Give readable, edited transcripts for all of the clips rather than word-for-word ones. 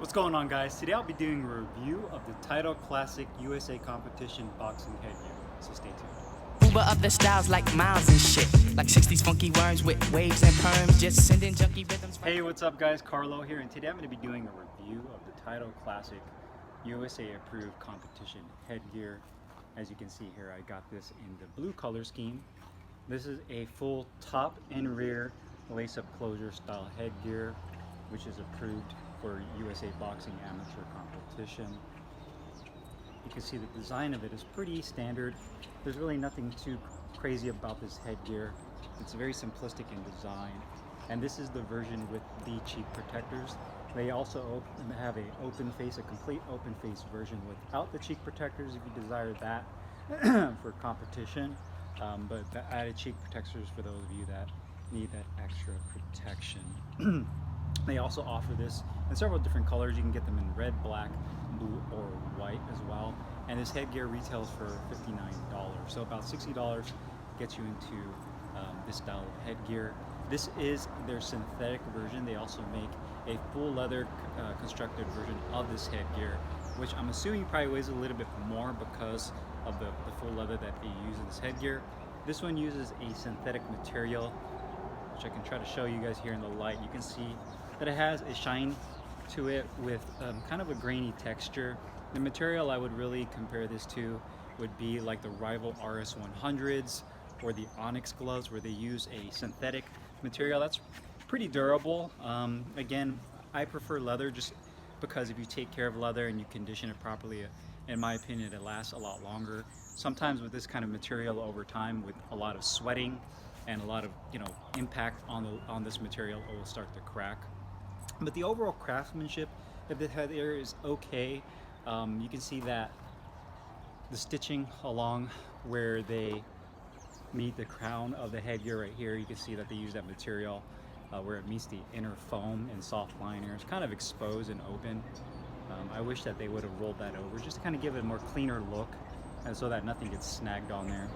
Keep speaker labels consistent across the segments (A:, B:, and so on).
A: What's going on, guys? Today I'll be doing a review of the Title Classic USA Competition Boxing Headgear, so stay tuned.
B: Uber up the styles like miles and shit, like 60s funky worms with waves and perms, just sending junky rhythms.
A: Hey, what's up, guys? Carlo here, and today I'm going to be doing a review of the Title Classic USA Approved Competition Headgear. As you can see here, I got this in the blue color scheme. This is a full top and rear lace-up closure style headgear, which is approved for USA Boxing Amateur Competition. You can see the design of it is pretty standard. There's really nothing too crazy about this headgear. It's very simplistic in design. And this is the version with the cheek protectors. They also have a complete open face version without the cheek protectors if you desire that for competition. But the added cheek protectors for those of you that need that extra protection. They also offer this in several different colors. You can get them in red, black, blue, or white as well. And this headgear retails for $59. So about $60 gets you into this style of headgear. This is their synthetic version. They also make a full leather constructed version of this headgear, which I'm assuming probably weighs a little bit more because of the full leather that they use in this headgear. This one uses a synthetic material, which I can try to show you guys here in the light. You can see that it has a shine to it with kind of a grainy texture. The material I would really compare this to would be like the Rival RS100s or the Onyx gloves, where they use a synthetic material that's pretty durable. Again, I prefer leather just because if you take care of leather and you condition it properly, in my opinion, it lasts a lot longer. Sometimes with this kind of material over time, with a lot of sweating and a lot of impact on this material, it will start to crack. But the overall craftsmanship of the headgear is okay. You can see that the stitching along where they meet the crown of the headgear right here, you can see that they use that material where it meets the inner foam and soft liner. It's kind of exposed and open. I wish that they would have rolled that over just to kind of give it a more cleaner look, and so that nothing gets snagged on there.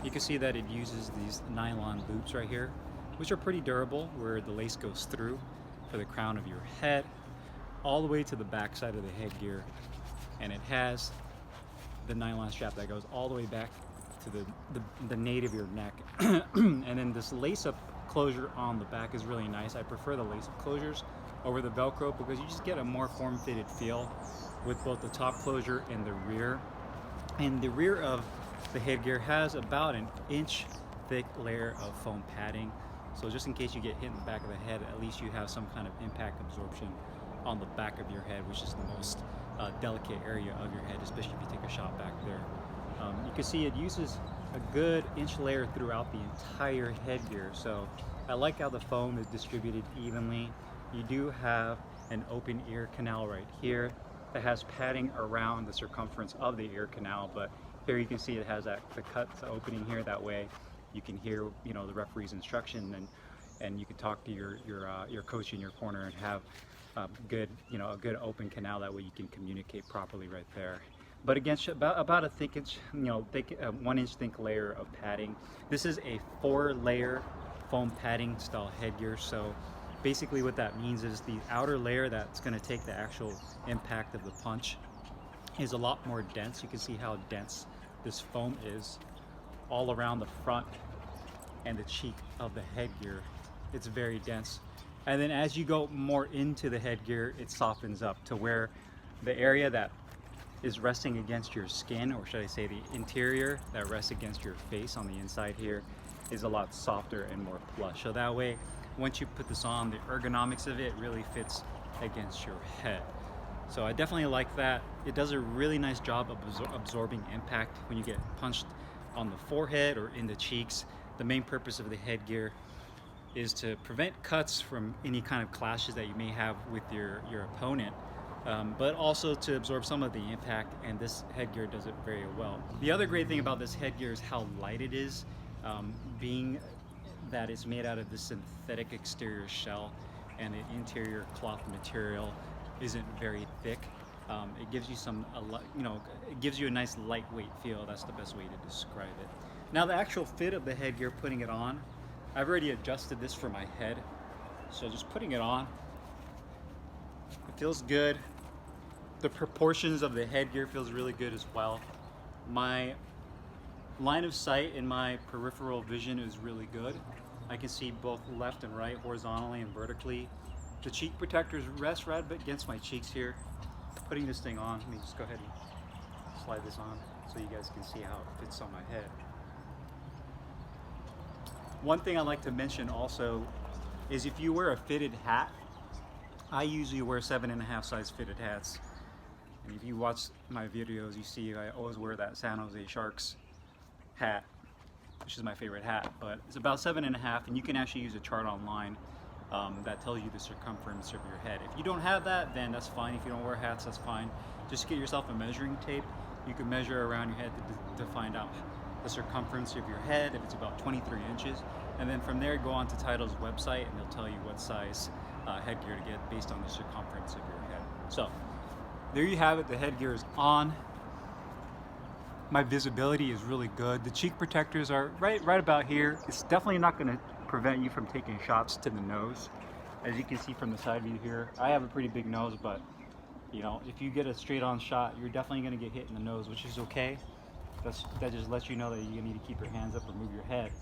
A: You can see that it uses these nylon loops right here, which are pretty durable, where the lace goes through for the crown of your head all the way to the back side of the headgear, and it has the nylon strap that goes all the way back to the nape of your neck. And then this lace-up closure on the back is really nice. I prefer the lace-up closures over the Velcro because you just get a more form-fitted feel with both the top closure and the rear. And the rear of the headgear has about an inch thick layer of foam padding. So just in case you get hit in the back of the head, at least you have some kind of impact absorption on the back of your head, which is the most delicate area of your head, especially if you take a shot back there. You can see it uses a good inch layer throughout the entire headgear. So I like how the foam is distributed evenly. You do have an open ear canal right here that has padding around the circumference of the ear canal, but here you can see it has the cut opening here. That way you can hear the referee's instruction, and you can talk to your coach in your corner and have a good open canal. That way you can communicate properly right there. But against about a thick inch, 1 inch thick layer of padding. This is a 4-layer foam padding style headgear. So basically what that means is the outer layer that's going to take the actual impact of the punch is a lot more dense. You can see how dense this foam is all around the front and the cheek of the headgear. It's very dense. And then as you go more into the headgear, it softens up to where the area that is resting against your skin, or should I say the interior that rests against your face on the inside here, is a lot softer and more plush. So that way, once you put this on, the ergonomics of it really fits against your head. So I definitely like that. It does a really nice job of absorbing impact when you get punched on the forehead or in the cheeks. The main purpose of the headgear is to prevent cuts from any kind of clashes that you may have with your opponent, but also to absorb some of the impact, and this headgear does it very well. The other great thing about this headgear is how light it is, being that it's made out of this synthetic exterior shell and the interior cloth material isn't very thick. It gives you it gives you a nice lightweight feel. That's the best way to describe it. Now the actual fit of the headgear, putting it on, I've already adjusted this for my head, so just putting it on, it feels good. The proportions of the headgear feels really good as well. My line of sight and my peripheral vision is really good. I can see both left and right, horizontally and vertically. The cheek protectors rest right against my cheeks here. Putting this thing on, let me just go ahead and slide this on so you guys can see how it fits on my head. One thing I like to mention also is if you wear a fitted hat, I usually wear 7.5 size fitted hats. And if you watch my videos, you see I always wear that San Jose Sharks hat, which is my favorite hat, but it's about 7.5, and you can actually use a chart online that tells you the circumference of your head. If you don't have that, then that's fine. If you don't wear hats, that's fine. Just get yourself a measuring tape. You can measure around your head to find out the circumference of your head, if it's about 23 inches. And then from there, go on to Title's website, and they'll tell you what size headgear to get based on the circumference of your head. So there you have it. The headgear is on. My visibility is really good. The cheek protectors are right about here. It's definitely not going to prevent you from taking shots to the nose. As you can see from the side view here, I have a pretty big nose, but you know, if you get a straight on shot, you're definitely going to get hit in the nose, which is okay. That just lets you know that you need to keep your hands up or move your head.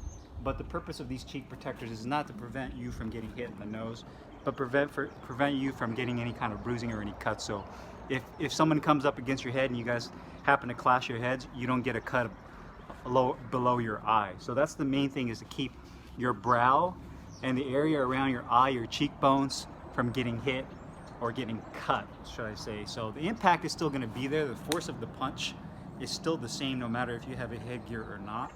A: But the purpose of these cheek protectors is not to prevent you from getting hit in the nose, but prevent you from getting any kind of bruising or any cuts. So if someone comes up against your head and you guys happen to clash your heads, you don't get a cut below your eye. So that's the main thing, is to keep your brow and the area around your eye, your cheekbones, from getting hit or getting cut, should I say. So the impact is still going to be there. The force of the punch is still the same no matter if you have a headgear or not.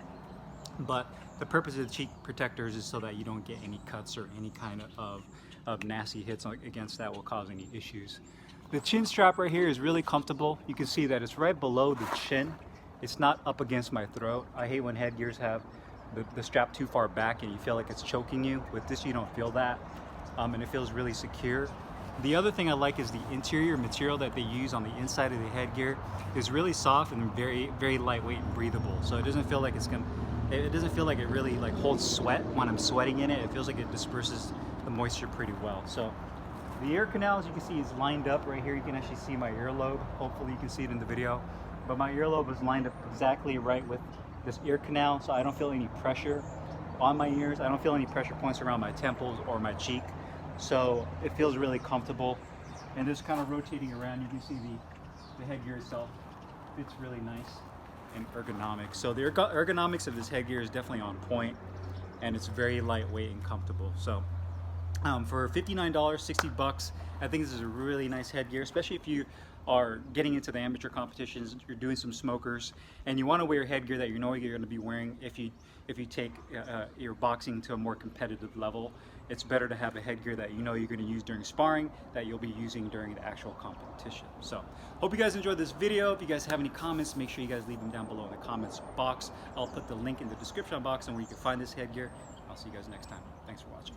A: But the purpose of the cheek protectors is so that you don't get any cuts or any kind of nasty hits against that will cause any issues. The chin strap right here is really comfortable. You can see that it's right below the chin. It's not up against my throat. I hate when headgears have the strap too far back and you feel like it's choking you. With this, you don't feel that, and it feels really secure. The other thing I like is the interior material that they use on the inside of the headgear is really soft and very lightweight and breathable. So it doesn't feel like it doesn't feel like it really like holds sweat when I'm sweating in it. It feels like it disperses the moisture pretty well. So the ear canal, as you can see, is lined up right here. You can actually see my earlobe. Hopefully you can see it in the video. But my earlobe is lined up exactly right with this ear canal, so I don't feel any pressure on my ears. I don't feel any pressure points around my temples or my cheek. So it feels really comfortable. And just kind of rotating around, you can see the headgear itself fits really nice and ergonomic. So the ergonomics of this headgear is definitely on point, and it's very lightweight and comfortable. So for $59, 60 bucks, I think this is a really nice headgear, especially if you are getting into the amateur competitions, you're doing some smokers, and you want to wear headgear that you know you're going to be wearing if you take your boxing to a more competitive level. It's better to have a headgear that you know you're going to use during sparring, that you'll be using during the actual competition. So, hope you guys enjoyed this video. If you guys have any comments, make sure you guys leave them down below in the comments box. I'll put the link in the description box on where you can find this headgear. I'll see you guys next time. Thanks for watching.